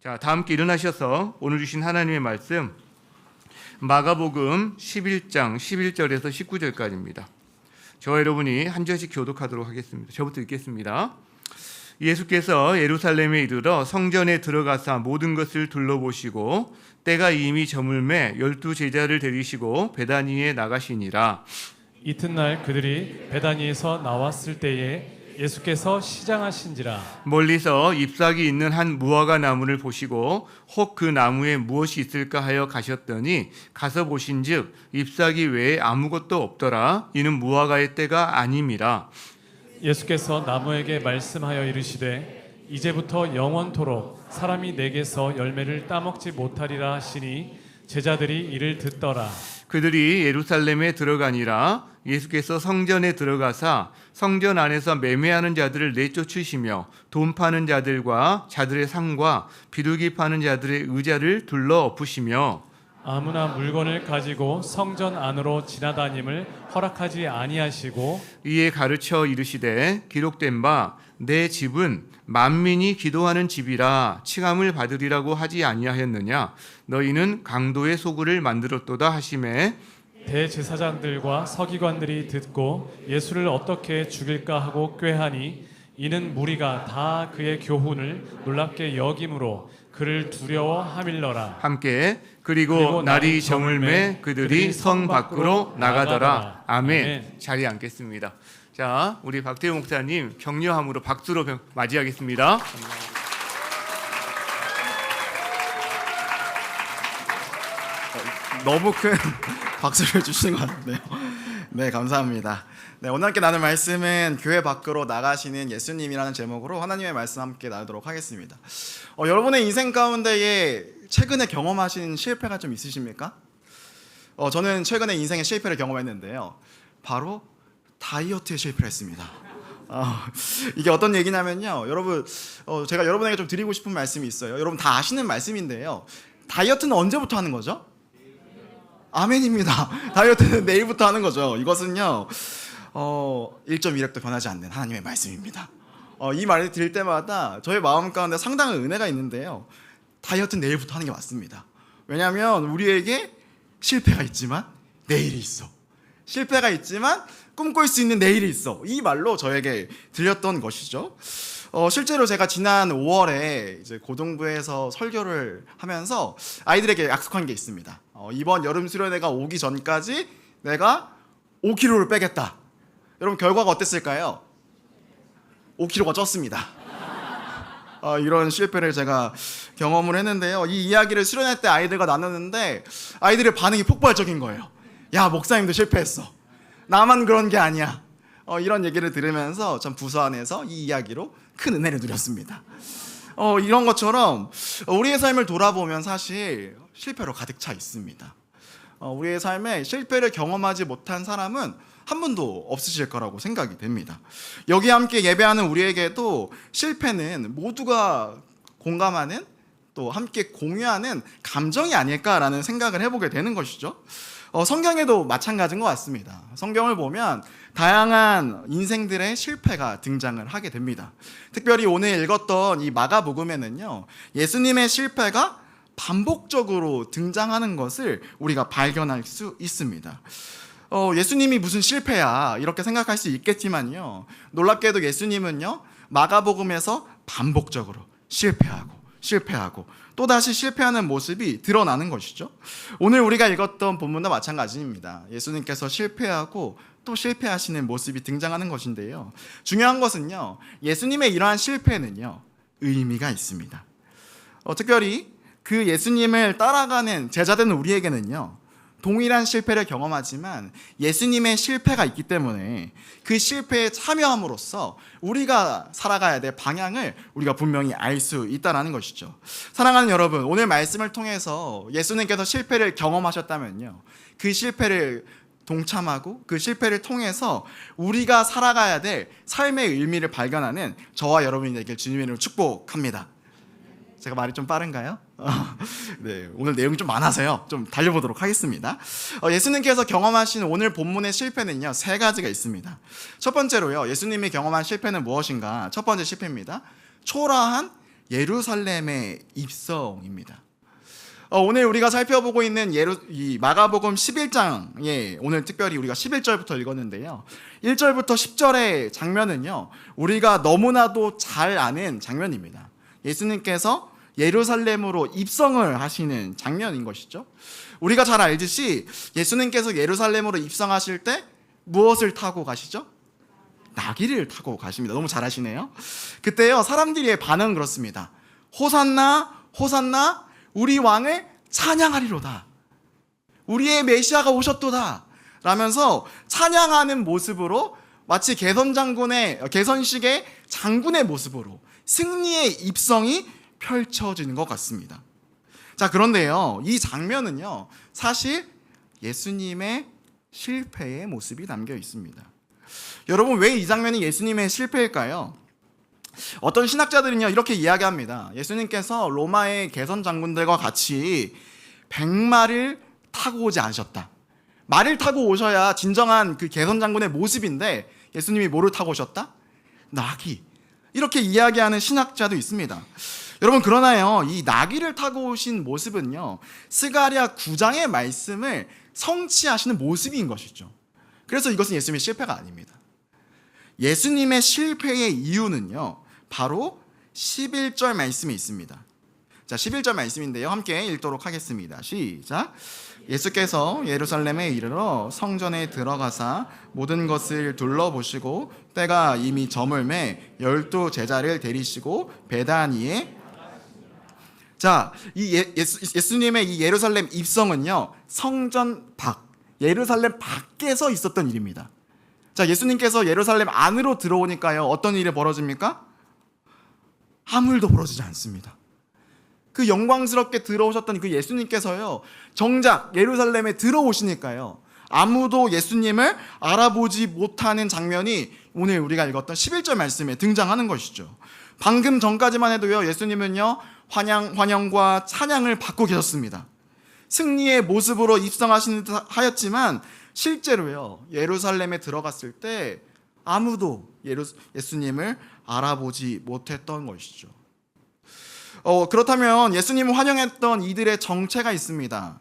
자, 다 함께 일어나셔서 오늘 주신 하나님의 말씀 마가복음 11장 11절에서 19절까지입니다. 저와 여러분이 한 절씩 교독하도록 하겠습니다. 저부터 읽겠습니다. 예수께서 예루살렘에 이르러 성전에 들어가사 모든 것을 둘러보시고 때가 이미 저물매 12 제자를 데리시고 베다니에 나가시니라. 이튿날 그들이 베다니에서 나왔을 때에 예수께서 시장하신지라. 멀리서 잎사귀 있는 한 무화과 나무를 보시고 혹 그 나무에 무엇이 있을까 하여 가셨더니 가서 보신즉 잎사귀 외에 아무것도 없더라. 이는 무화과의 때가 아님이라. 예수께서 나무에게 말씀하여 이르시되 이제부터 영원토록 사람이 내게서 열매를 따먹지 못하리라 하시니 제자들이 이를 듣더라. 그들이 예루살렘에 들어가니라. 예수께서 성전에 들어가사 성전 안에서 매매하는 자들을 내쫓으시며 돈 파는 자들과 자들의 상과 비둘기 파는 자들의 의자를 둘러 엎으시며 아무나 물건을 가지고 성전 안으로 지나다님을 허락하지 아니하시고 이에 가르쳐 이르시되 기록된 바 내 집은 만민이 기도하는 집이라 칭함을 받으리라고 하지 아니하였느냐. 너희는 강도의 소굴을 만들었도다 하시매 대제사장들과 서기관들이 듣고 예수를 어떻게 죽일까 하고 꾀하니 이는 무리가 다 그의 교훈을 놀랍게 여김으로 그를 두려워하밀러라. 함께 그리고 날이 저물매 그들이 성 밖으로 나가더라. 아멘. 자리에 앉겠습니다. 자, 우리 박태우 목사님 격려함으로 박수로 맞이하겠습니다. 너무 큰 박수를 주시는 것 같네요. 네, 감사합니다. 네, 오늘 함께 나눌 말씀은 교회 밖으로 나가시는 예수님이라는 제목으로 하나님의 말씀 함께 나누도록 하겠습니다. 여러분의 인생 가운데에 최근에 경험하신 실패가 좀 있으십니까? 저는 최근에 인생의 실패를 경험했는데요. 바로 다이어트에 실패를 했습니다. 이게 어떤 얘기냐면요. 여러분, 제가 여러분에게 좀 드리고 싶은 말씀이 있어요. 여러분 다 아시는 말씀인데요. 다이어트는 언제부터 하는 거죠? 아멘입니다. 다이어트는 내일부터 하는 거죠. 이것은요 1.1획도 변하지 않는 하나님의 말씀입니다. 이 말을 드릴 때마다 저의 마음 가운데 상당한 은혜가 있는데요. 다이어트는 내일부터 하는 게 맞습니다. 왜냐하면 우리에게 실패가 있지만 내일이 있어. 실패가 있지만 꿈꿀 수 있는 내일이 있어. 이 말로 저에게 들렸던 것이죠. 실제로 제가 지난 5월에 이제 고등부에서 설교를 하면서 아이들에게 약속한 게 있습니다. 이번 여름 수련회가 오기 전까지 내가 5kg를 빼겠다. 여러분 결과가 어땠을까요? 5kg가 쪘습니다. 이런 실패를 제가 경험을 했는데요. 이 이야기를 수련회 때 아이들과 나눴는데 아이들의 반응이 폭발적인 거예요. 야, 목사님도 실패했어. 나만 그런 게 아니야. 이런 얘기를 들으면서 전 부서 안에서 이 이야기로 큰 은혜를 누렸습니다. 이런 것처럼 우리의 삶을 돌아보면 사실 실패로 가득 차 있습니다. 우리의 삶에 실패를 경험하지 못한 사람은 한 분도 없으실 거라고 생각이 됩니다. 여기 함께 예배하는 우리에게도 실패는 모두가 공감하는 또 함께 공유하는 감정이 아닐까라는 생각을 해보게 되는 것이죠. 성경에도 마찬가지인 것 같습니다. 성경을 보면 다양한 인생들의 실패가 등장을 하게 됩니다. 특별히 오늘 읽었던 이 마가복음에는요, 예수님의 실패가 반복적으로 등장하는 것을 우리가 발견할 수 있습니다. 예수님이 무슨 실패야 이렇게 생각할 수 있겠지만요, 놀랍게도 예수님은요 마가복음에서 반복적으로 실패하고 또다시 실패하는 모습이 드러나는 것이죠. 오늘 우리가 읽었던 본문도 마찬가지입니다. 예수님께서 실패하고 또 실패하시는 모습이 등장하는 것인데요, 중요한 것은요, 예수님의 이러한 실패는요 의미가 있습니다. 특별히 그 예수님을 따라가는 제자된 우리에게는요 동일한 실패를 경험하지만 예수님의 실패가 있기 때문에 그 실패에 참여함으로써 우리가 살아가야 될 방향을 우리가 분명히 알 수 있다는 것이죠. 사랑하는 여러분, 오늘 말씀을 통해서 예수님께서 실패를 경험하셨다면요, 그 실패를 동참하고 그 실패를 통해서 우리가 살아가야 될 삶의 의미를 발견하는 저와 여러분이 되길 주님의 이름으로 축복합니다. 제가 말이 좀 빠른가요? 네, 오늘 내용이 좀 많아서요. 좀 달려보도록 하겠습니다. 예수님께서 경험하신 오늘 본문의 실패는요 3가지가 있습니다. 첫 번째로요, 예수님이 경험한 실패는 무엇인가? 첫 번째 실패입니다. 초라한 예루살렘의 입성입니다. 오늘 우리가 살펴보고 있는 이 마가복음 11장에 오늘 특별히 우리가 11절부터 읽었는데요. 1절부터 10절의 장면은요, 우리가 너무나도 잘 아는 장면입니다. 예수님께서 예루살렘으로 입성을 하시는 장면인 것이죠. 우리가 잘 알듯이 예수님께서 예루살렘으로 입성하실 때 무엇을 타고 가시죠? 나귀를 타고 가십니다. 너무 잘 아시네요. 그때요, 사람들의 반응은 그렇습니다. 호산나, 호산나, 우리 왕을 찬양하리로다. 우리의 메시아가 오셨도다. 라면서 찬양하는 모습으로 마치 개선식의 장군의 모습으로 승리의 입성이 펼쳐지는 것 같습니다. 자, 그런데요, 이 장면은요, 사실 예수님의 실패의 모습이 담겨 있습니다. 여러분, 왜 이 장면이 예수님의 실패일까요? 어떤 신학자들은요, 이렇게 이야기합니다. 예수님께서 로마의 개선 장군들과 같이 백마를 타고 오지 않으셨다. 말을 타고 오셔야 진정한 그 개선 장군의 모습인데 예수님이 뭐를 타고 오셨다? 나귀. 이렇게 이야기하는 신학자도 있습니다. 여러분, 그러나요, 이 나귀를 타고 오신 모습은요, 스가랴 9장의 말씀을 성취하시는 모습인 것이죠. 그래서 이것은 예수님의 실패가 아닙니다. 예수님의 실패의 이유는요, 바로 11절 말씀에 있습니다. 자, 11절 말씀인데요, 함께 읽도록 하겠습니다. 시작. 예수께서 예루살렘에 이르러 성전에 들어가사 모든 것을 둘러보시고 때가 이미 저물매 12 제자를 데리시고 베다니에. 자, 이 예수님의 이 예루살렘 입성은요, 성전 밖, 예루살렘 밖에서 있었던 일입니다. 자, 예수님께서 예루살렘 안으로 들어오니까요, 어떤 일이 벌어집니까? 아무 일도 벌어지지 않습니다. 그 영광스럽게 들어오셨던 그 예수님께서요, 정작 예루살렘에 들어오시니까요, 아무도 예수님을 알아보지 못하는 장면이 오늘 우리가 읽었던 11절 말씀에 등장하는 것이죠. 방금 전까지만 해도요, 예수님은요, 환영과 찬양을 받고 계셨습니다. 승리의 모습으로 입성하신 듯 하였지만 실제로요, 예루살렘에 들어갔을 때 아무도 예수님을 알아보지 못했던 것이죠. 그렇다면 예수님을 환영했던 이들의 정체가 있습니다.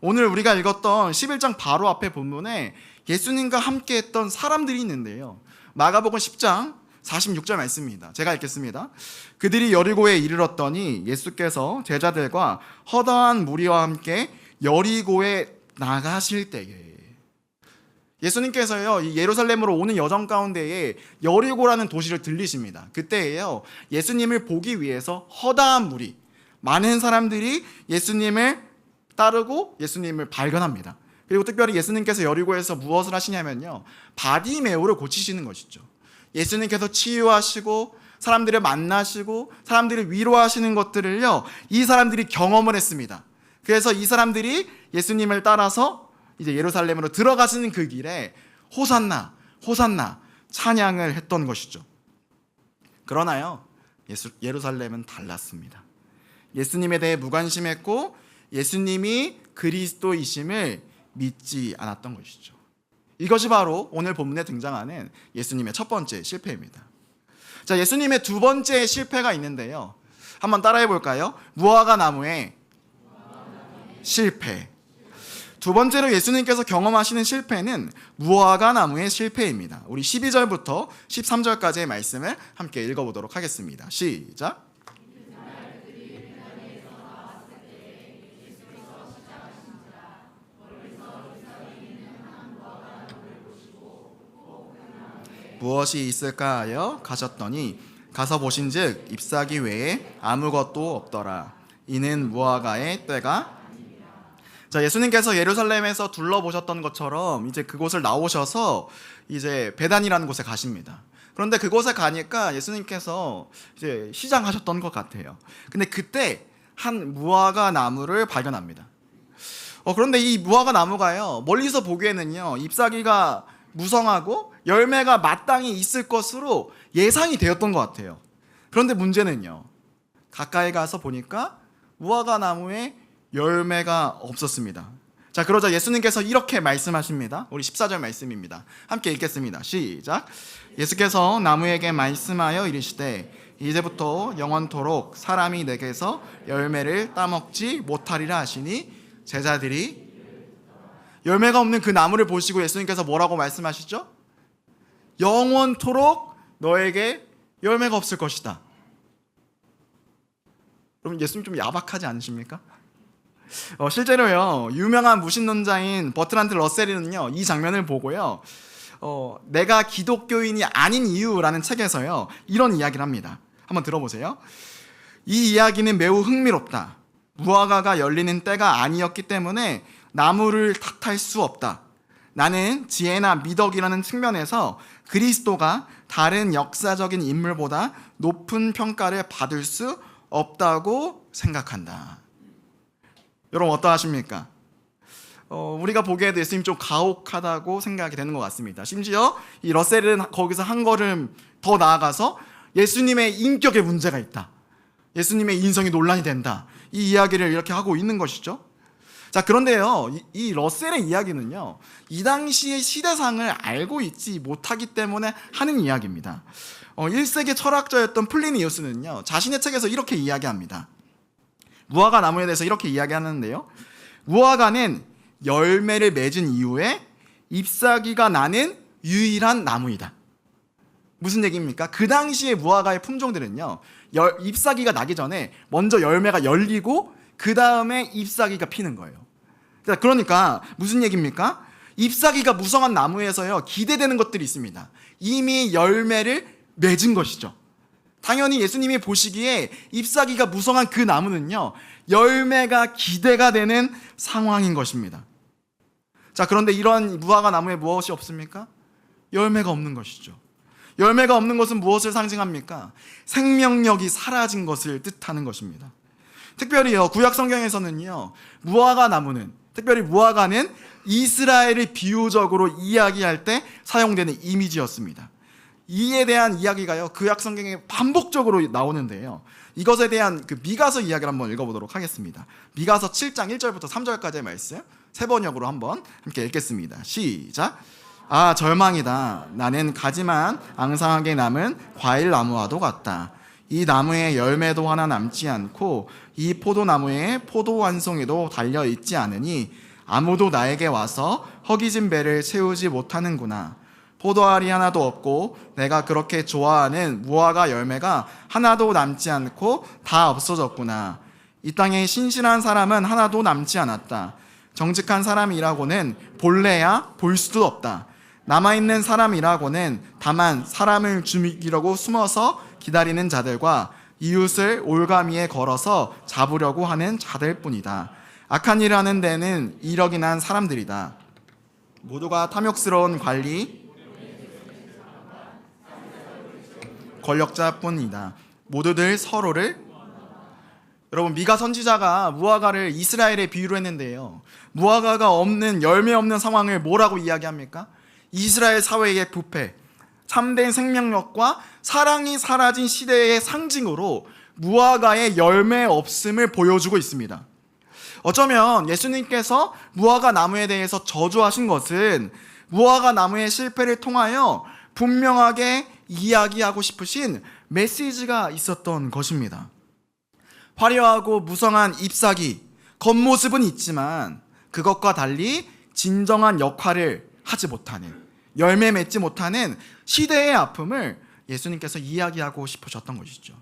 오늘 우리가 읽었던 11장 바로 앞에 본문에 예수님과 함께 했던 사람들이 있는데요, 마가복음 10장 46절 말씀입니다. 제가 읽겠습니다. 그들이 여리고에 이르렀더니 예수께서 제자들과 허다한 무리와 함께 여리고에 나가실 때에, 예수님께서요, 이 예루살렘으로 오는 여정 가운데에 여리고라는 도시를 들리십니다. 그때에요, 예수님을 보기 위해서 허다한 무리, 많은 사람들이 예수님을 따르고 예수님을 발견합니다. 그리고 특별히 예수님께서 여리고에서 무엇을 하시냐면요, 바디메오를 고치시는 것이죠. 예수님께서 치유하시고 사람들을 만나시고 사람들을 위로하시는 것들을요, 이 사람들이 경험을 했습니다. 그래서 이 사람들이 예수님을 따라서 이제 예루살렘으로 들어가시는 그 길에 호산나, 호산나 찬양을 했던 것이죠. 그러나요, 예루살렘은 달랐습니다. 예수님에 대해 무관심했고 예수님이 그리스도이심을 믿지 않았던 것이죠. 이것이 바로 오늘 본문에 등장하는 예수님의 첫 번째 실패입니다. 자, 예수님의 두 번째 실패가 있는데요, 한번 따라해 볼까요? 무화과 나무의 실패. 두 번째로 예수님께서 경험하시는 실패는 무화과 나무의 실패입니다. 우리 12절부터 13절까지의 말씀을 함께 읽어보도록 하겠습니다. 시작. 무엇이 있을까 하여 가셨더니 가서 보신즉 잎사귀 외에 아무것도 없더라. 이는 무화과의 때가. 자, 예수님께서 예루살렘에서 둘러보셨던 것처럼 이제 그곳을 나오셔서 이제 베단이라는 곳에 가십니다. 그런데 그곳에 가니까 예수님께서 이제 시장하셨던 것 같아요. 근데 그때 한 무화과 나무를 발견합니다. 그런데 이 무화과 나무가요, 멀리서 보기에는요, 잎사귀가 무성하고 열매가 마땅히 있을 것으로 예상이 되었던 것 같아요. 그런데 문제는요, 가까이 가서 보니까 무화과 나무에 열매가 없었습니다. 자, 그러자 예수님께서 이렇게 말씀하십니다. 우리 14절 말씀입니다. 함께 읽겠습니다. 시작. 예수께서 나무에게 말씀하여 이르시되 이제부터 영원토록 사람이 내게서 열매를 따먹지 못하리라 하시니 제자들이 열매가 없는 그 나무를 보시고 예수님께서 뭐라고 말씀하시죠? 영원토록 너에게 열매가 없을 것이다. 여러분 예수님 좀 야박하지 않으십니까? 실제로요 유명한 무신론자인 버트란드 러셀이는요 이 장면을 보고요 내가 기독교인이 아닌 이유라는 책에서요 이런 이야기를 합니다. 한번 들어보세요. 이 이야기는 매우 흥미롭다. 무화과가 열리는 때가 아니었기 때문에 나무를 탓할 수 없다. 나는 지혜나 미덕이라는 측면에서 그리스도가 다른 역사적인 인물보다 높은 평가를 받을 수 없다고 생각한다. 여러분 어떠하십니까? 우리가 보기에도 예수님 좀 가혹하다고 생각이 되는 것 같습니다. 심지어 이 러셀은 거기서 한 걸음 더 나아가서 예수님의 인격에 문제가 있다. 예수님의 인성이 논란이 된다. 이 이야기를 이렇게 하고 있는 것이죠. 자, 그런데요, 이 러셀의 이야기는요, 이 당시의 시대상을 알고 있지 못하기 때문에 하는 이야기입니다. 1세기 철학자였던 플리니우스는요, 자신의 책에서 이렇게 이야기합니다. 무화과 나무에 대해서 이렇게 이야기하는데요, 무화과는 열매를 맺은 이후에 잎사귀가 나는 유일한 나무이다. 무슨 얘기입니까? 그 당시의 무화과의 품종들은요, 잎사귀가 나기 전에 먼저 열매가 열리고 그 다음에 잎사귀가 피는 거예요. 그러니까 무슨 얘기입니까? 잎사귀가 무성한 나무에서요 기대되는 것들이 있습니다. 이미 열매를 맺은 것이죠. 당연히 예수님이 보시기에 잎사귀가 무성한 그 나무는요 열매가 기대가 되는 상황인 것입니다. 자, 그런데 이런 무화과 나무에 무엇이 없습니까? 열매가 없는 것이죠. 열매가 없는 것은 무엇을 상징합니까? 생명력이 사라진 것을 뜻하는 것입니다. 특별히요 구약 성경에서는요 무화과 나무는, 특별히 무화과는 이스라엘을 비유적으로 이야기할 때 사용되는 이미지였습니다. 이에 대한 이야기가요 구약 성경에 반복적으로 나오는데요, 이것에 대한 그 미가서 이야기를 한번 읽어보도록 하겠습니다. 미가서 7장 1절부터 3절까지의 말씀 세 번역으로 한번 함께 읽겠습니다. 시작. 아, 절망이다. 나는 가지만 앙상하게 남은 과일나무와도 같다. 이 나무에 열매도 하나 남지 않고 이 포도나무에 포도 한 송이도 달려있지 않으니 아무도 나에게 와서 허기진 배를 채우지 못하는구나. 포도알이 하나도 없고 내가 그렇게 좋아하는 무화과 열매가 하나도 남지 않고 다 없어졌구나. 이 땅에 신실한 사람은 하나도 남지 않았다. 정직한 사람이라고는 볼래야 볼 수도 없다. 남아있는 사람이라고는 다만 사람을 죽이려고 숨어서 기다리는 자들과 이웃을 올가미에 걸어서 잡으려고 하는 자들 뿐이다. 악한 일을 하는 데는 이력이 난 사람들이다. 모두가 탐욕스러운 관리 권력자뿐이다. 모두들 서로를, 여러분 미가 선지자가 무화과를 이스라엘에 비유로 했는데요, 무화과가 없는, 열매 없는 상황을 뭐라고 이야기합니까? 이스라엘 사회의 부패, 참된 생명력과 사랑이 사라진 시대의 상징으로 무화과의 열매 없음을 보여주고 있습니다. 어쩌면 예수님께서 무화과 나무에 대해서 저주하신 것은 무화과 나무의 실패를 통하여 분명하게 이야기하고 싶으신 메시지가 있었던 것입니다. 화려하고 무성한 잎사귀, 겉모습은 있지만 그것과 달리 진정한 역할을 하지 못하는, 열매 맺지 못하는 시대의 아픔을 예수님께서 이야기하고 싶으셨던 것이죠.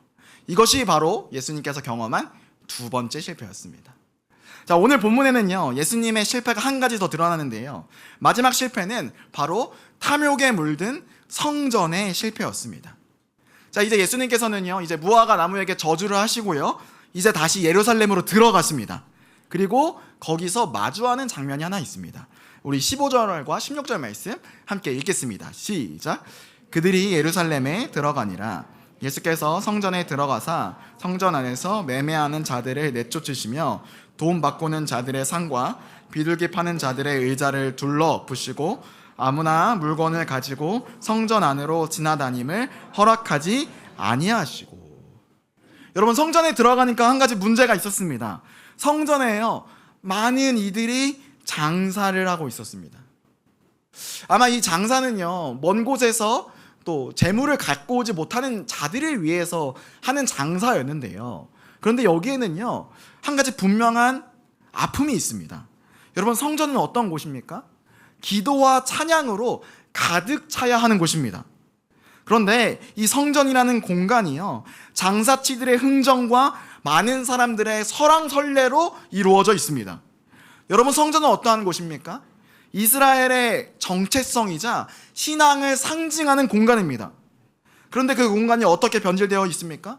이것이 바로 예수님께서 경험한 두 번째 실패였습니다. 자, 오늘 본문에는요 예수님의 실패가 한 가지 더 드러나는데요, 마지막 실패는 바로 탐욕에 물든 성전의 실패였습니다. 자, 이제 예수님께서는요 이제 무화과 나무에게 저주를 하시고요, 이제 다시 예루살렘으로 들어갔습니다. 그리고 거기서 마주하는 장면이 하나 있습니다. 우리 15절과 16절 말씀 함께 읽겠습니다. 시작. 그들이 예루살렘에 들어가니라. 예수께서 성전에 들어가사 성전 안에서 매매하는 자들을 내쫓으시며 돈 바꾸는 자들의 상과 비둘기 파는 자들의 의자를 둘러 엎으시고 아무나 물건을 가지고 성전 안으로 지나다님을 허락하지 아니하시고. 여러분, 성전에 들어가니까 한 가지 문제가 있었습니다. 성전에요 많은 이들이 장사를 하고 있었습니다. 아마 이 장사는요 먼 곳에서 또 재물을 갖고 오지 못하는 자들을 위해서 하는 장사였는데요. 그런데 여기에는요, 한 가지 분명한 아픔이 있습니다. 여러분, 성전은 어떤 곳입니까? 기도와 찬양으로 가득 차야 하는 곳입니다. 그런데 이 성전이라는 공간이요, 장사치들의 흥정과 많은 사람들의 설왕설래로 이루어져 있습니다. 여러분, 성전은 어떠한 곳입니까? 이스라엘의 정체성이자 신앙을 상징하는 공간입니다. 그런데 그 공간이 어떻게 변질되어 있습니까?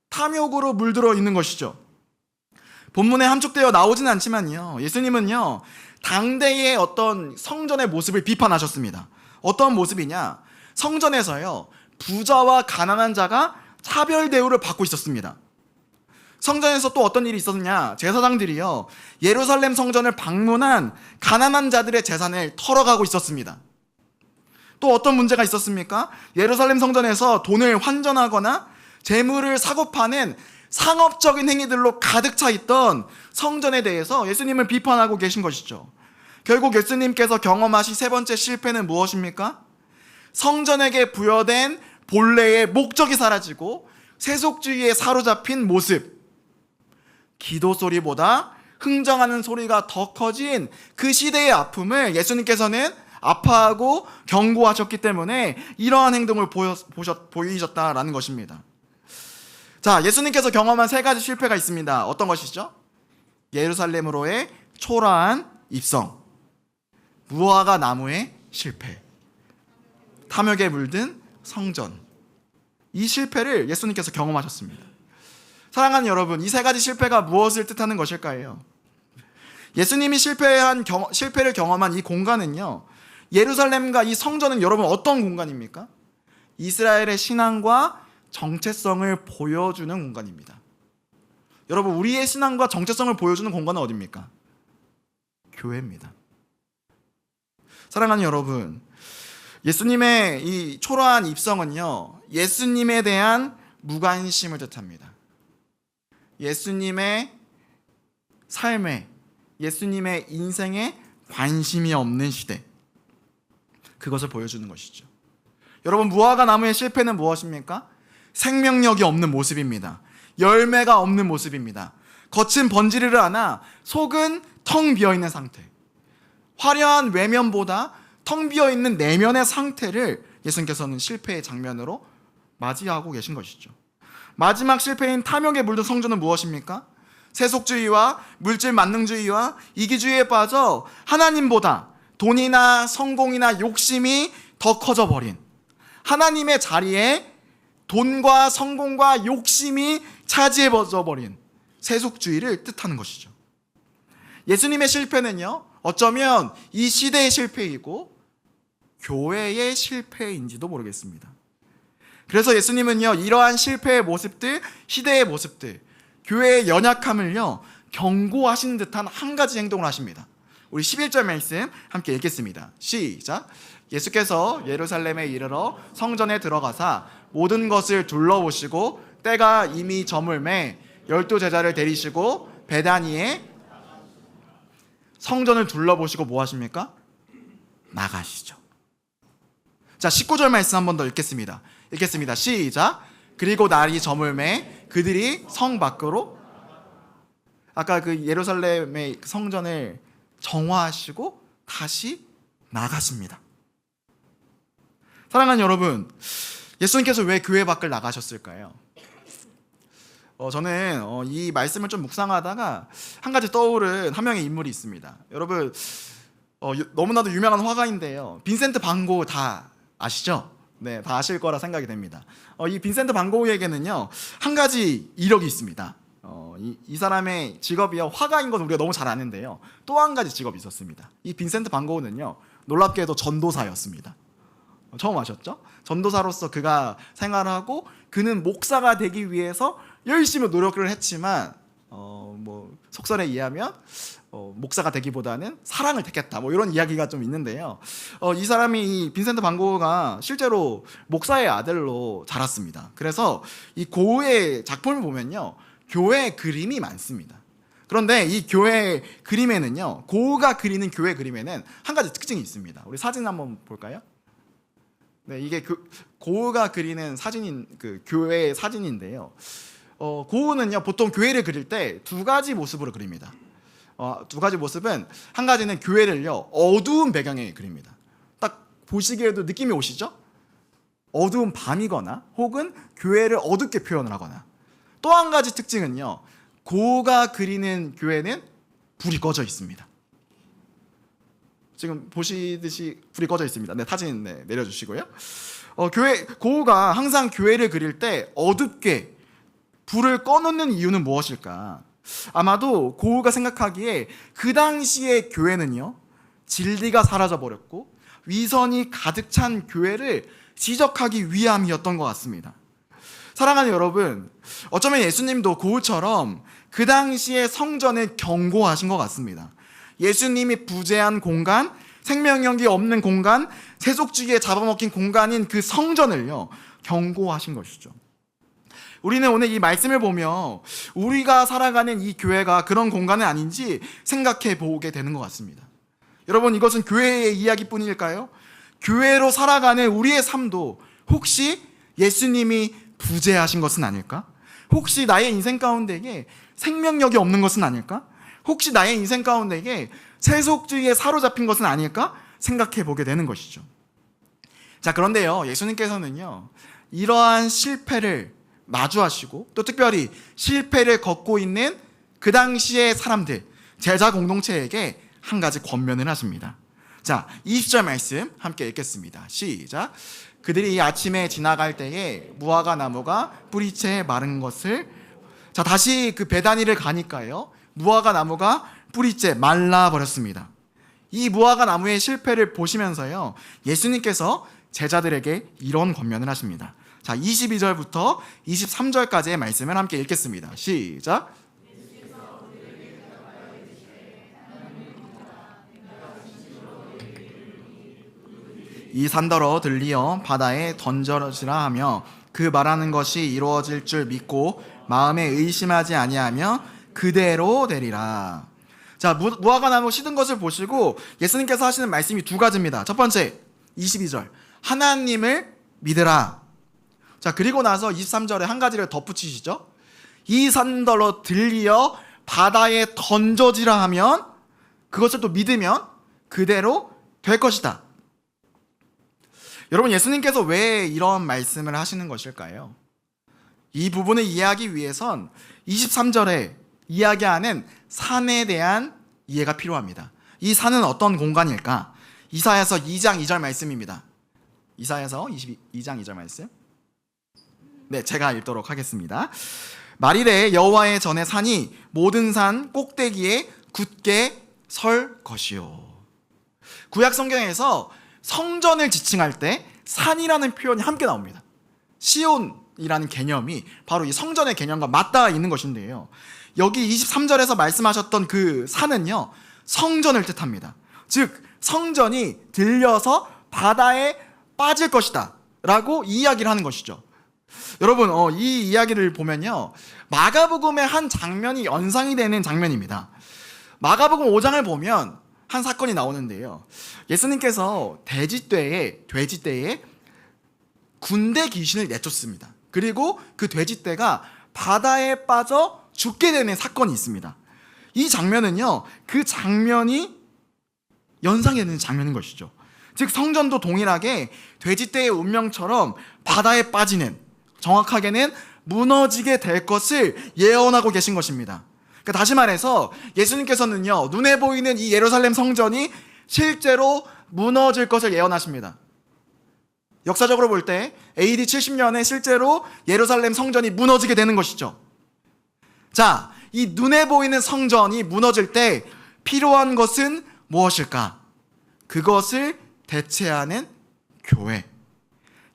탐욕으로 물들어 있는 것이죠. 본문에 함축되어 나오진 않지만요, 예수님은요, 당대의 어떤 성전의 모습을 비판하셨습니다. 어떤 모습이냐? 성전에서요, 부자와 가난한 자가 차별 대우를 받고 있었습니다. 성전에서 또 어떤 일이 있었느냐? 제사장들이요, 예루살렘 성전을 방문한 가난한 자들의 재산을 털어가고 있었습니다. 또 어떤 문제가 있었습니까? 예루살렘 성전에서 돈을 환전하거나 재물을 사고 파는 상업적인 행위들로 가득 차 있던 성전에 대해서 예수님을 비판하고 계신 것이죠. 결국 예수님께서 경험하신 세 번째 실패는 무엇입니까? 성전에게 부여된 본래의 목적이 사라지고 세속주의에 사로잡힌 모습. 기도 소리보다 흥정하는 소리가 더 커진 그 시대의 아픔을 예수님께서는 아파하고 경고하셨기 때문에 이러한 행동을 보이셨다라는 것입니다. 자, 예수님께서 경험한 세 가지 실패가 있습니다. 어떤 것이죠? 예루살렘으로의 초라한 입성, 무화과 나무의 실패, 탐욕에 물든 성전. 이 실패를 예수님께서 경험하셨습니다. 사랑하는 여러분, 이 세 가지 실패가 무엇을 뜻하는 것일까요? 예수님이 실패를 경험한 이 공간은요, 예루살렘과 이 성전은 여러분 어떤 공간입니까? 이스라엘의 신앙과 정체성을 보여주는 공간입니다. 여러분, 우리의 신앙과 정체성을 보여주는 공간은 어디입니까? 교회입니다. 사랑하는 여러분, 예수님의 이 초라한 입성은요, 예수님에 대한 무관심을 뜻합니다. 예수님의 삶에, 예수님의 인생에 관심이 없는 시대, 그것을 보여주는 것이죠. 여러분, 무화과 나무의 실패는 무엇입니까? 생명력이 없는 모습입니다. 열매가 없는 모습입니다. 겉은 번지르르 않아 속은 텅 비어있는 상태. 화려한 외면보다 텅 비어있는 내면의 상태를 예수님께서는 실패의 장면으로 맞이하고 계신 것이죠. 마지막 실패인 탐욕에 물든 성전은 무엇입니까? 세속주의와 물질 만능주의와 이기주의에 빠져 하나님보다 돈이나 성공이나 욕심이 더 커져버린, 하나님의 자리에 돈과 성공과 욕심이 차지해버린 세속주의를 뜻하는 것이죠. 예수님의 실패는요, 어쩌면 이 시대의 실패이고 교회의 실패인지도 모르겠습니다. 그래서 예수님은요, 이러한 실패의 모습들, 시대의 모습들, 교회의 연약함을요, 경고하시는 듯한 한 가지 행동을 하십니다. 우리 11절 말씀 함께 읽겠습니다. 시작. 예수께서 예루살렘에 이르러 성전에 들어가사 모든 것을 둘러보시고 때가 이미 저물매 12제자를 데리시고 베다니에 성전을 둘러보시고 뭐 하십니까? 나가시죠. 자, 19절 말씀 한 번 더 읽겠습니다. 시작. 그리고 날이 저물매 그들이 성 밖으로, 아까 그 예루살렘의 성전을 정화하시고 다시 나가십니다. 사랑하는 여러분, 예수님께서 왜 교회 밖을 나가셨을까요? 저는 이 말씀을 좀 묵상하다가 한 가지 떠오른 한 명의 인물이 있습니다. 여러분, 너무나도 유명한 화가인데요, 빈센트 반 고흐 다 아시죠? 네, 다 아실 거라 생각이 됩니다. 이 빈센트 반 고흐에게는요, 한 가지 이력이 있습니다. 이 사람의 직업이요, 화가인 건 우리가 너무 잘 아는데요, 또 한 가지 직업이 있었습니다. 이 빈센트 반 고흐는요, 놀랍게도 전도사였습니다. 처음 아셨죠? 전도사로서 그가 생활하고 그는 목사가 되기 위해서 열심히 노력을 했지만 속설에 의하면 목사가 되기보다는 사랑을 택했다, 이런 이야기가 좀 있는데요. 이 사람이, 이 빈센트 반 고흐가 실제로 목사의 아들로 자랐습니다. 그래서 이 고흐의 작품을 보면요, 교회 그림이 많습니다. 그런데 이 교회 그림에는요, 고흐가 그리는 교회 그림에는 한 가지 특징이 있습니다. 우리 사진 한번 볼까요? 네, 이게 고우가 그리는 사진인 그 교회의 사진인데요. 고우는요 보통 교회를 그릴 때 두 가지 모습으로 그립니다. 두 가지 모습은, 한 가지는 교회를요 어두운 배경에 그립니다. 딱 보시기에도 느낌이 오시죠? 어두운 밤이거나 혹은 교회를 어둡게 표현을 하거나. 또 한 가지 특징은요, 고우가 그리는 교회는 불이 꺼져 있습니다. 지금 보시듯이 불이 꺼져 있습니다. 네, 사진 내려주시고요. 고우가 항상 교회를 그릴 때 어둡게 불을 꺼놓는 이유는 무엇일까? 아마도 고우가 생각하기에 그 당시의 교회는요 진리가 사라져 버렸고 위선이 가득 찬 교회를 지적하기 위함이었던 것 같습니다. 사랑하는 여러분, 어쩌면 예수님도 고우처럼 그 당시의 성전을 경고하신 것 같습니다. 예수님이 부재한 공간, 생명력이 없는 공간, 세속주의에 잡아먹힌 공간인 그 성전을요 경고하신 것이죠. 우리는 오늘 이 말씀을 보며 우리가 살아가는 이 교회가 그런 공간은 아닌지 생각해 보게 되는 것 같습니다. 여러분, 이것은 교회의 이야기뿐일까요? 교회로 살아가는 우리의 삶도 혹시 예수님이 부재하신 것은 아닐까? 혹시 나의 인생 가운데에 생명력이 없는 것은 아닐까? 혹시 나의 인생 가운데에 세속주의에 사로잡힌 것은 아닐까? 생각해 보게 되는 것이죠. 자, 그런데요, 예수님께서는요 이러한 실패를 마주하시고 또 특별히 실패를 겪고 있는 그 당시의 사람들, 제자 공동체에게 한 가지 권면을 하십니다. 자, 20절 말씀 함께 읽겠습니다. 시작. 그들이 아침에 지나갈 때에 무화과 나무가 뿌리채 마른 것을, 자, 다시 그 베다니를 가니까요 무화과 나무가 뿌리째 말라버렸습니다. 이 무화과 나무의 실패를 보시면서요 예수님께서 제자들에게 이런 권면을 하십니다. 자, 22절부터 23절까지의 말씀을 함께 읽겠습니다. 시작. 이 산더러 들리어 바다에 던져지라 하며 그 말하는 것이 이루어질 줄 믿고 마음에 의심하지 아니하며 그대로 되리라. 자, 무화과 나무 시든 것을 보시고 예수님께서 하시는 말씀이 두 가지입니다. 첫 번째, 22절 하나님을 믿으라. 자, 그리고 나서 23절에 한 가지를 덧붙이시죠. 이 산더러 들리어 바다에 던져지라 하면, 그것을 또 믿으면 그대로 될 것이다. 여러분, 예수님께서 왜 이런 말씀을 하시는 것일까요? 이 부분을 이해하기 위해선 23절에 이야기하는 산에 대한 이해가 필요합니다. 이 산은 어떤 공간일까? 이사야서 2장 2절 말씀입니다. 이사야서 2장 2절 말씀. 네, 제가 읽도록 하겠습니다. 말이래 여호와의 전에 산이 모든 산 꼭대기에 굳게 설 것이요. 구약 성경에서 성전을 지칭할 때 산이라는 표현이 함께 나옵니다. 시온이라는 개념이 바로 이 성전의 개념과 맞닿아 있는 것인데요, 여기 23절에서 말씀하셨던 그 산은요 성전을 뜻합니다. 즉 성전이 들려서 바다에 빠질 것이다 라고 이야기를 하는 것이죠. 여러분, 이 이야기를 보면요 마가복음의 한 장면이 연상이 되는 장면입니다. 마가복음 5장을 보면 한 사건이 나오는데요, 예수님께서 돼지떼에 군대 귀신을 내쫓습니다. 그리고 그 돼지떼가 바다에 빠져 죽게 되는 사건이 있습니다. 이 장면은요 그 장면이 연상이 되는 장면인 것이죠. 즉 성전도 동일하게 돼지떼의 운명처럼 바다에 빠지는, 정확하게는 무너지게 될 것을 예언하고 계신 것입니다. 그러니까 다시 말해서 예수님께서는요 눈에 보이는 이 예루살렘 성전이 실제로 무너질 것을 예언하십니다. 역사적으로 볼 때 AD 70년에 실제로 예루살렘 성전이 무너지게 되는 것이죠. 자, 이 눈에 보이는 성전이 무너질 때 필요한 것은 무엇일까? 그것을 대체하는 교회,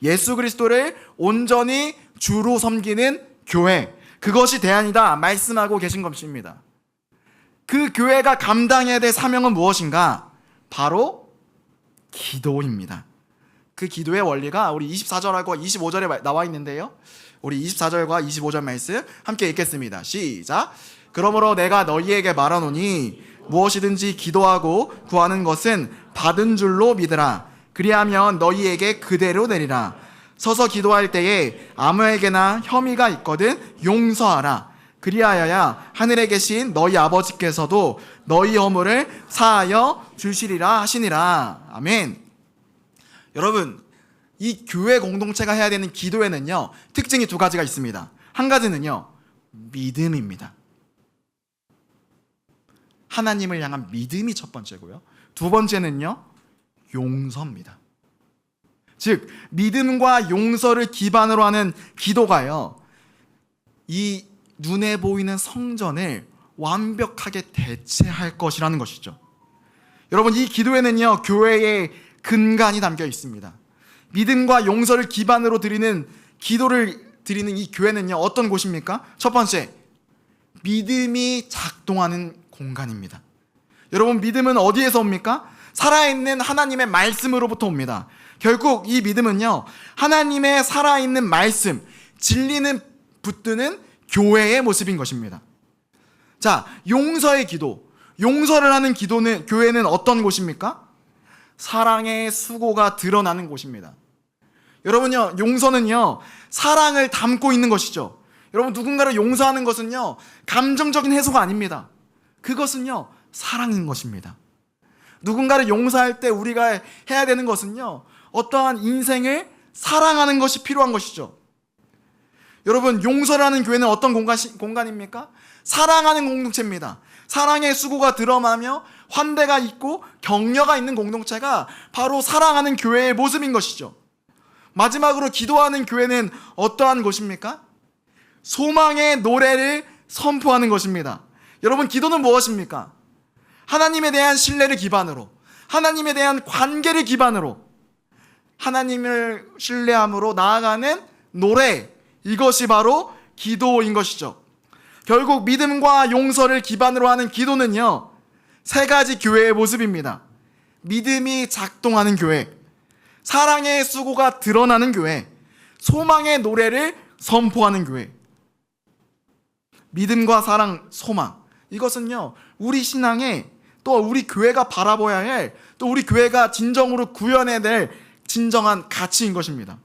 예수 그리스도를 온전히 주로 섬기는 교회, 그것이 대안이다 말씀하고 계신 것입니다. 그 교회가 감당해야 될 사명은 무엇인가? 바로 기도입니다. 그 기도의 원리가 우리 24절하고 25절에 나와 있는데요, 우리 24절과 25절 말씀 함께 읽겠습니다. 시작. 그러므로 내가 너희에게 말하노니 무엇이든지 기도하고 구하는 것은 받은 줄로 믿으라. 그리하면 너희에게 그대로 내리라. 서서 기도할 때에 아무에게나 혐의가 있거든 용서하라. 그리하여야 하늘에 계신 너희 아버지께서도 너희 허물을 사하여 주시리라 하시니라. 아멘. 여러분, 이 교회 공동체가 해야 되는 기도에는요, 특징이 두 가지가 있습니다. 한 가지는요, 믿음입니다. 하나님을 향한 믿음이 첫 번째고요. 두 번째는요, 용서입니다. 즉, 믿음과 용서를 기반으로 하는 기도가요, 이 눈에 보이는 성전을 완벽하게 대체할 것이라는 것이죠. 여러분, 이 기도에는요, 교회의 근간이 담겨 있습니다. 믿음과 용서를 기반으로 드리는 기도를 드리는 이 교회는요, 어떤 곳입니까? 첫 번째, 믿음이 작동하는 공간입니다. 여러분, 믿음은 어디에서 옵니까? 살아있는 하나님의 말씀으로부터 옵니다. 결국 이 믿음은요, 하나님의 살아있는 말씀, 진리는 붙드는 교회의 모습인 것입니다. 자, 용서의 기도, 용서를 하는 기도는, 교회는 어떤 곳입니까? 사랑의 수고가 드러나는 곳입니다. 여러분요, 용서는요, 사랑을 담고 있는 것이죠. 여러분, 누군가를 용서하는 것은요, 감정적인 해소가 아닙니다. 그것은요, 사랑인 것입니다. 누군가를 용서할 때 우리가 해야 되는 것은요, 어떠한 인생을 사랑하는 것이 필요한 것이죠. 여러분, 용서라는 교회는 어떤 공간입니까? 사랑하는 공동체입니다. 사랑의 수고가 드러나며 환대가 있고 격려가 있는 공동체가 바로 사랑하는 교회의 모습인 것이죠. 마지막으로 기도하는 교회는 어떠한 곳입니까? 소망의 노래를 선포하는 것입니다. 여러분, 기도는 무엇입니까? 하나님에 대한 신뢰를 기반으로, 하나님에 대한 관계를 기반으로, 하나님을 신뢰함으로 나아가는 노래, 이것이 바로 기도인 것이죠. 결국 믿음과 용서를 기반으로 하는 기도는요, 세 가지 교회의 모습입니다. 믿음이 작동하는 교회, 사랑의 수고가 드러나는 교회, 소망의 노래를 선포하는 교회. 믿음과 사랑, 소망, 이것은요, 우리 신앙에, 또 우리 교회가 바라봐야 할, 또 우리 교회가 진정으로 구현해야 될 진정한 가치인 것입니다.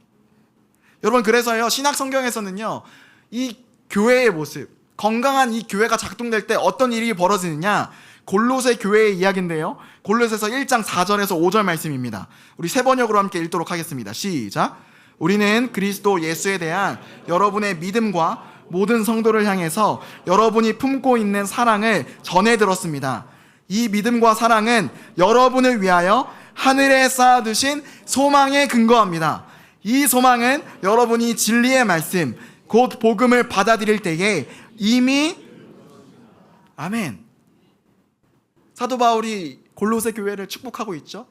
여러분, 그래서요, 신약 성경에서는요, 이 교회의 모습, 건강한 이 교회가 작동될 때 어떤 일이 벌어지느냐, 골로새 교회의 이야기인데요, 골로새서 1장 4절에서 5절 말씀입니다. 우리 세 번역으로 함께 읽도록 하겠습니다. 시작. 우리는 그리스도 예수에 대한 여러분의 믿음과 모든 성도를 향해서 여러분이 품고 있는 사랑을 전해 들었습니다. 이 믿음과 사랑은 여러분을 위하여 하늘에 쌓아두신 소망에 근거합니다. 이 소망은 여러분이 진리의 말씀, 곧 복음을 받아들일 때에 이미, 아멘. 사도 바울이 골로새 교회를 축복하고 있죠.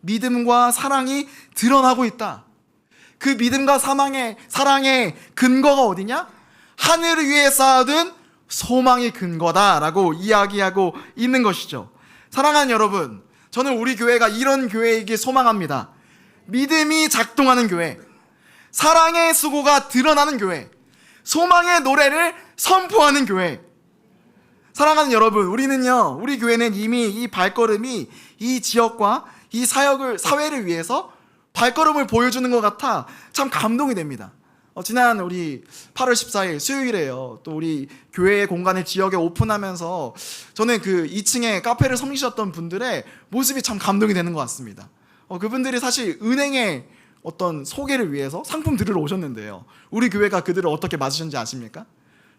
믿음과 사랑이 드러나고 있다. 그 믿음과 사랑의 근거가 어디냐? 하늘을 위해 쌓아둔 소망이 근거다라고 이야기하고 있는 것이죠. 사랑하는 여러분, 저는 우리 교회가 이런 교회이길 소망합니다. 믿음이 작동하는 교회, 사랑의 수고가 드러나는 교회, 소망의 노래를 선포하는 교회. 사랑하는 여러분, 우리 교회는 이미 이 발걸음이 이 지역과 이 사회를 위해서 발걸음을 보여주는 것 같아 참 감동이 됩니다. 지난 우리 8월 14일 수요일에요, 또 우리 교회의 공간을 지역에 오픈하면서 저는 그 2층에 카페를 섬기셨던 분들의 모습이 참 감동이 되는 것 같습니다. 그분들이 사실 은행의 어떤 소개를 위해서 상품 들으러 오셨는데요, 우리 교회가 그들을 어떻게 맞으셨는지 아십니까?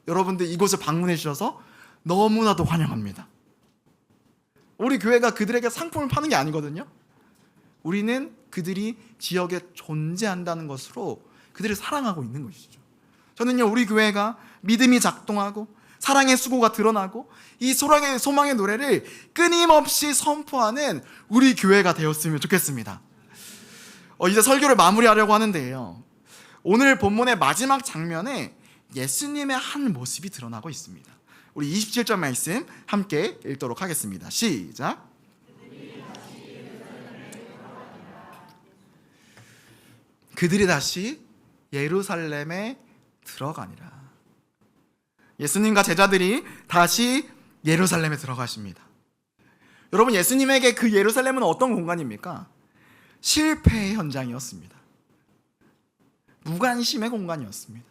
여러분들 이곳을 방문해 주셔서 너무나도 환영합니다. 우리 교회가 그들에게 상품을 파는 게 아니거든요. 우리는 그들이 지역에 존재한다는 것으로 그들을 사랑하고 있는 것이죠. 저는요, 우리 교회가 믿음이 작동하고 사랑의 수고가 드러나고 이 소망의 노래를 끊임없이 선포하는 우리 교회가 되었으면 좋겠습니다. 이제 설교를 마무리하려고 하는데요, 오늘 본문의 마지막 장면에 예수님의 한 모습이 드러나고 있습니다. 우리 27절 말씀 함께 읽도록 하겠습니다. 시작. 그들이 다시 예루살렘에 들어가니라. 예수님과 제자들이 다시 예루살렘에 들어가십니다. 여러분, 예수님에게 그 예루살렘은 어떤 공간입니까? 실패의 현장이었습니다. 무관심의 공간이었습니다.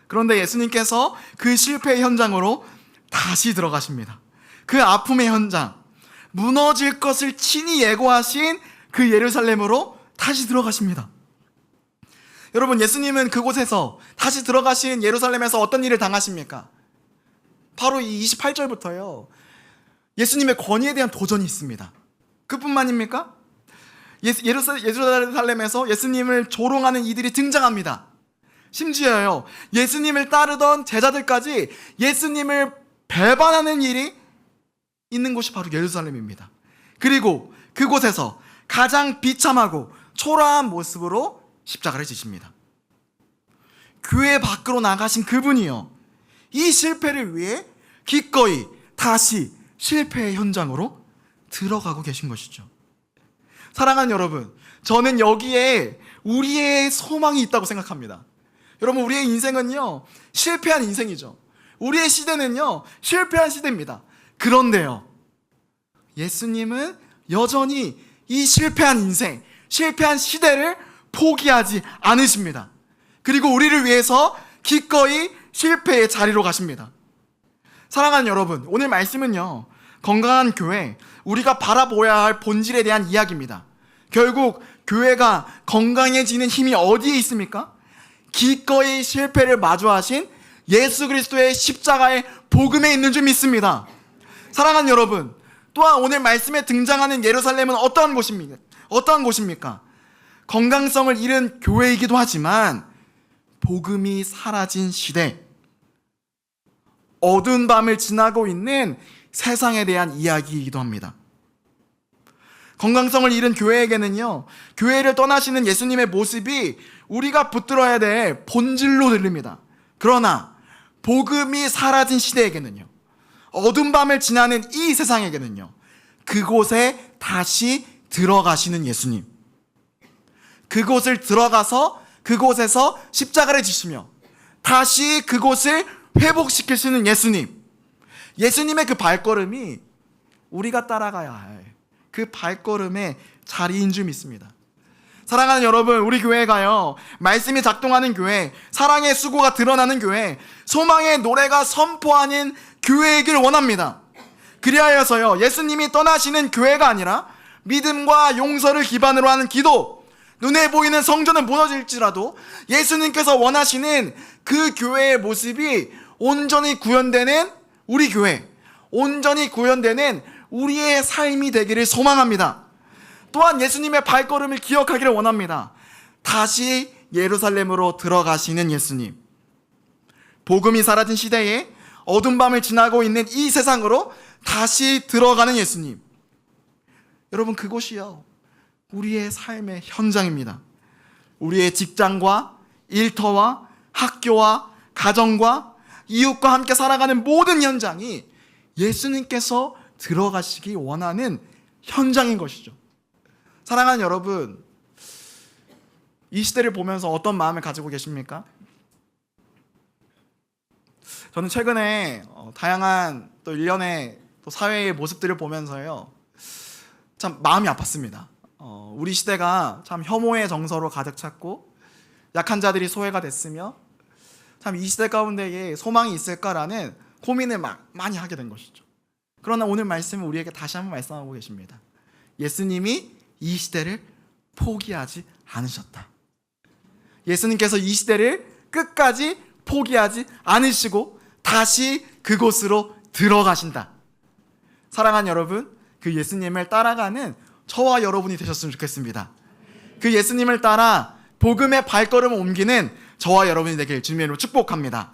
그런데 예수님께서 그 실패의 현장으로 다시 들어가십니다. 그 아픔의 현장, 무너질 것을 친히 예고하신 그 예루살렘으로 다시 들어가십니다. 여러분, 예수님은 그곳에서 다시 들어가신 예루살렘에서 어떤 일을 당하십니까? 바로 이 28절부터요. 예수님의 권위에 대한 도전이 있습니다. 그뿐만입니까? 예루살렘에서 예수님을 조롱하는 이들이 등장합니다. 심지어요, 예수님을 따르던 제자들까지 예수님을 배반하는 일이 있는 곳이 바로 예루살렘입니다. 그리고 그곳에서 가장 비참하고 초라한 모습으로 십자가를 지십니다. 교회 밖으로 나가신 그분이요, 이 실패를 위해 기꺼이 다시 실패의 현장으로 들어가고 계신 것이죠. 사랑하는 여러분, 저는 여기에 우리의 소망이 있다고 생각합니다. 여러분, 우리의 인생은요, 실패한 인생이죠. 우리의 시대는요, 실패한 시대입니다. 그런데요, 예수님은 여전히 이 실패한 인생, 실패한 시대를 포기하지 않으십니다. 그리고 우리를 위해서 기꺼이 실패의 자리로 가십니다. 사랑하는 여러분, 오늘 말씀은요, 건강한 교회, 우리가 바라보아야 할 본질에 대한 이야기입니다. 결국 교회가 건강해지는 힘이 어디에 있습니까? 기꺼이 실패를 마주하신 예수 그리스도의 십자가의 복음에 있는 줄 믿습니다. 사랑하는 여러분, 또한 오늘 말씀에 등장하는 예루살렘은 어떠한 곳입니까? 어떠한 곳입니까? 건강성을 잃은 교회이기도 하지만 복음이 사라진 시대, 어두운 밤을 지나고 있는 세상에 대한 이야기이기도 합니다. 건강성을 잃은 교회에게는요, 교회를 떠나시는 예수님의 모습이 우리가 붙들어야 될 본질로 들립니다. 그러나 복음이 사라진 시대에게는요, 어두운 밤을 지나는 이 세상에게는요, 그곳에 다시 들어가시는 예수님, 그곳을 들어가서 그곳에서 십자가를 지시며 다시 그곳을 회복시키시는 예수님, 예수님의 그 발걸음이 우리가 따라가야 할 그 발걸음의 자리인 줄 믿습니다. 사랑하는 여러분, 우리 교회가요, 말씀이 작동하는 교회, 사랑의 수고가 드러나는 교회, 소망의 노래가 선포하는 교회이길 원합니다. 그리하여서요, 예수님이 떠나시는 교회가 아니라 믿음과 용서를 기반으로 하는 기도, 눈에 보이는 성전은 무너질지라도 예수님께서 원하시는 그 교회의 모습이 온전히 구현되는 우리 교회, 온전히 구현되는 우리의 삶이 되기를 소망합니다. 또한 예수님의 발걸음을 기억하기를 원합니다. 다시 예루살렘으로 들어가시는 예수님, 복음이 사라진 시대에 어두운 밤을 지나고 있는 이 세상으로 다시 들어가는 예수님, 여러분, 그곳이요, 우리의 삶의 현장입니다. 우리의 직장과 일터와 학교와 가정과 이웃과 함께 살아가는 모든 현장이 예수님께서 들어가시기 원하는 현장인 것이죠. 사랑하는 여러분, 이 시대를 보면서 어떤 마음을 가지고 계십니까? 저는 최근에 다양한 또 일련의 또 사회의 모습들을 보면서요, 참 마음이 아팠습니다. 우리 시대가 참 혐오의 정서로 가득 찼고 약한 자들이 소외가 됐으며 참 이 시대 가운데에 소망이 있을까라는 고민을 많이 하게 된 것이죠. 그러나 오늘 말씀은 우리에게 다시 한번 말씀하고 계십니다. 예수님이 이 시대를 포기하지 않으셨다. 예수님께서 이 시대를 끝까지 포기하지 않으시고 다시 그곳으로 들어가신다. 사랑하는 여러분, 그 예수님을 따라가는 저와 여러분이 되셨으면 좋겠습니다. 그 예수님을 따라 복음의 발걸음을 옮기는 저와 여러분이 되길 주님으로 축복합니다.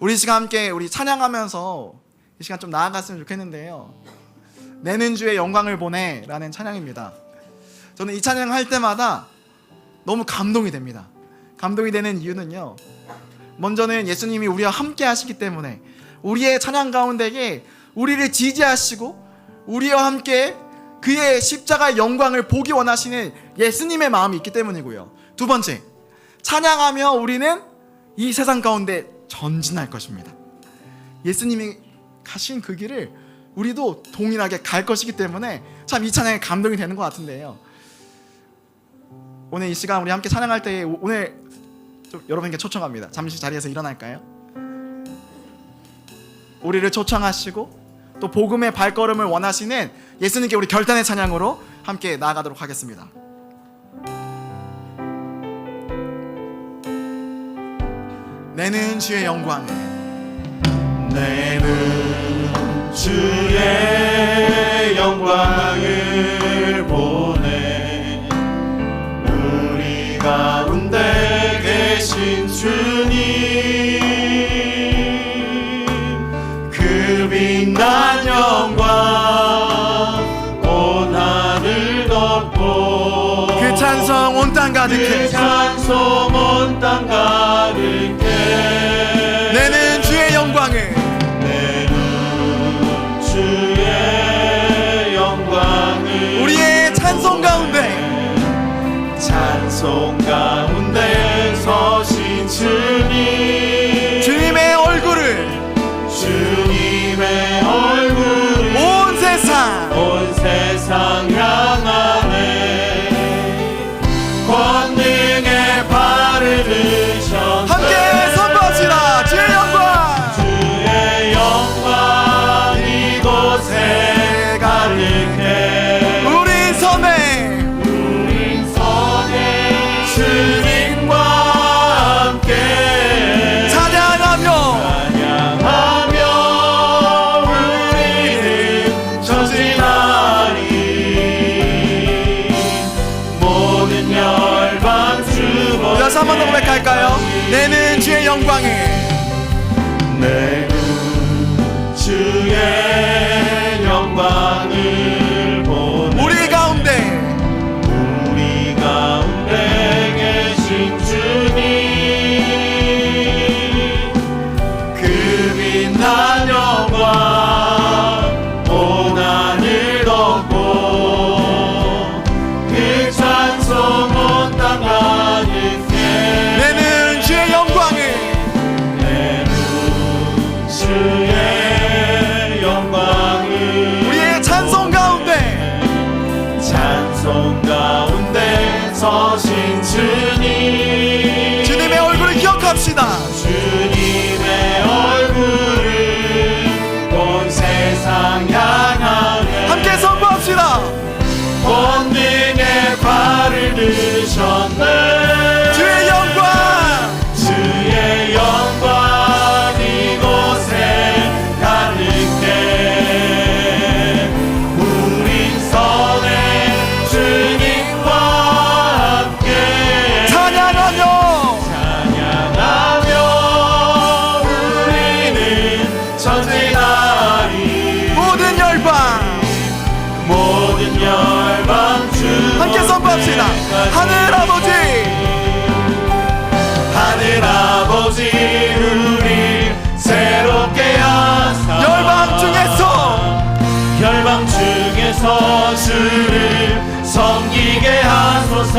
우리 시간 함께 우리 찬양하면서 이 시간 좀 나아갔으면 좋겠는데요, 내는 주의 영광을 보내 라는 찬양입니다. 저는 이 찬양 할 때마다 너무 감동이 됩니다. 감동이 되는 이유는요, 먼저는 예수님이 우리와 함께 하시기 때문에 우리의 찬양 가운데에 우리를 지지하시고 우리와 함께 그의 십자가의 영광을 보기 원하시는 예수님의 마음이 있기 때문이고요. 두 번째, 찬양하며 우리는 이 세상 가운데 전진할 것입니다. 예수님이 가신 그 길을 우리도 동일하게 갈 것이기 때문에 참 이 찬양에 감동이 되는 것 같은데요, 오늘 이 시간 우리 함께 찬양할 때 오늘 좀 여러분께 초청합니다. 잠시 자리에서 일어날까요? 우리를 초청하시고 또 복음의 발걸음을 원하시는 예수님께 우리 결단의 찬양으로 함께 나아가도록 하겠습니다. 내는 주의 영광을, 내는 주의 영광을 보내. 우리 가운데 계신 주님, 그 빛난 영광 온 하늘 덮고, 그 찬송 온 땅 그 가득해. 찬송 온 땅 가득해. 내는 주의 영광을, 내는 주의 영광을 우리의 찬송 가운데, 찬송 가운데 서신 주님, 주님의 얼굴을, 주님의 얼굴을 온 세상 향하네. 권능의 발을 드셨네. 함께 선포합시다. 주의 영광, 주의 영광 이곳에 가득해. 우리 섬에 주님과 함께 찬양하며 우리는 전진하리. 모든 열방 주보. 다시 한 번 더 고백할까요? 내는 주의 영광을, 내는 주의 영광을 보내. 우리 가운데 우리 가운데 계신 주님, 그 빛난 영광 온 하늘 덮고, 그 찬송 온 땅 가득해. 내는 주의 영광을, 내는 주의 영광을 우리의 찬송 가운데, 찬송 가운데 서신 주님, 주님의 얼굴을 기억합시다. 주님의 얼굴을 온 세상 향하네. 함께 선포합시다. 권능의 발을 드셨네. 주의 영광, 주의 영광 이곳에 가득해. 우린 선해 주님과 함께 찬양하며 우리는 전진하리. 모든 열방 주 함께 선포합시다. 하늘 아버지, 하늘 아버지 우리 새롭게 하사. 열방 중에서 주를 섬기게 하소서.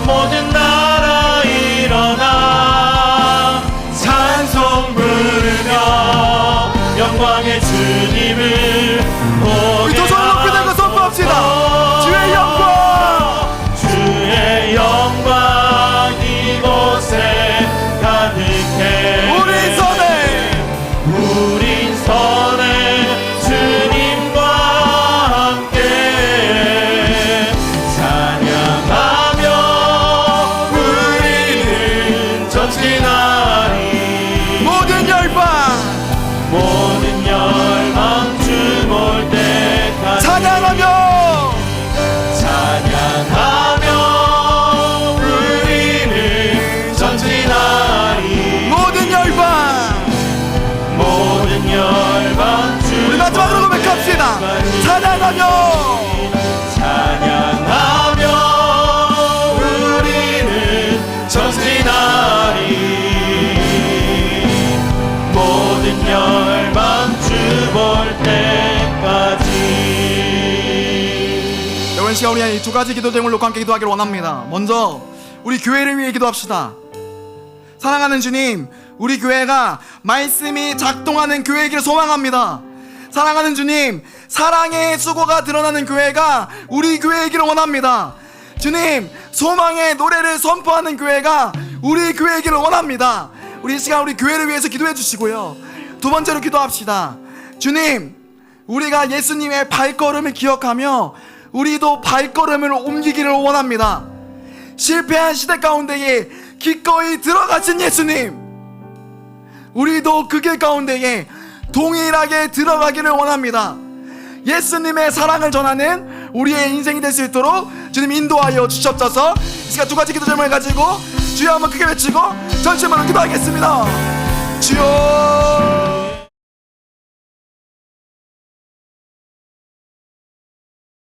모든 나라 일어나 찬송 부르며 영광의 주님을 우리 두 손을 높이 들고 선포합시다. 주의 영광, 주의 영광 이곳에 가득해. 우린 선해 주님과 함께 찬양하며 우리는 전진하리. 모든 열방 주 볼 때까지 찬양하며 우리는 전진하리. 모든 열방 주 우리 마지막으로 고백합시다. 찬양하며 우리는 전진하리. 모든 열방 주 볼 때까지. 이번 시간 우리 이 두 가지 기도 제목을 놓고 함께 기도하기를 원합니다. 먼저 우리 교회를 위해 기도합시다. 사랑하는 주님, 우리 교회가 말씀이 작동하는 교회이기를 소망합니다. 사랑하는 주님, 사랑의 수고가 드러나는 교회가 우리 교회이기를 원합니다. 주님, 소망의 노래를 선포하는 교회가 우리 교회이기를 원합니다. 우리 이 시간 우리 교회를 위해서 기도해 주시고요. 두 번째로 기도합시다. 주님, 우리가 예수님의 발걸음을 기억하며 우리도 발걸음을 옮기기를 원합니다. 실패한 시대 가운데에 기꺼이 들어가신 예수님, 우리도 그 길 가운데에 동일하게 들어가기를 원합니다. 예수님의 사랑을 전하는 우리의 인생이 될 수 있도록 주님 인도하여 주시옵소서. 이 시간 두 가지 기도 제목을 가지고 주여 한번 크게 외치고 전심으로 기도하겠습니다. 주여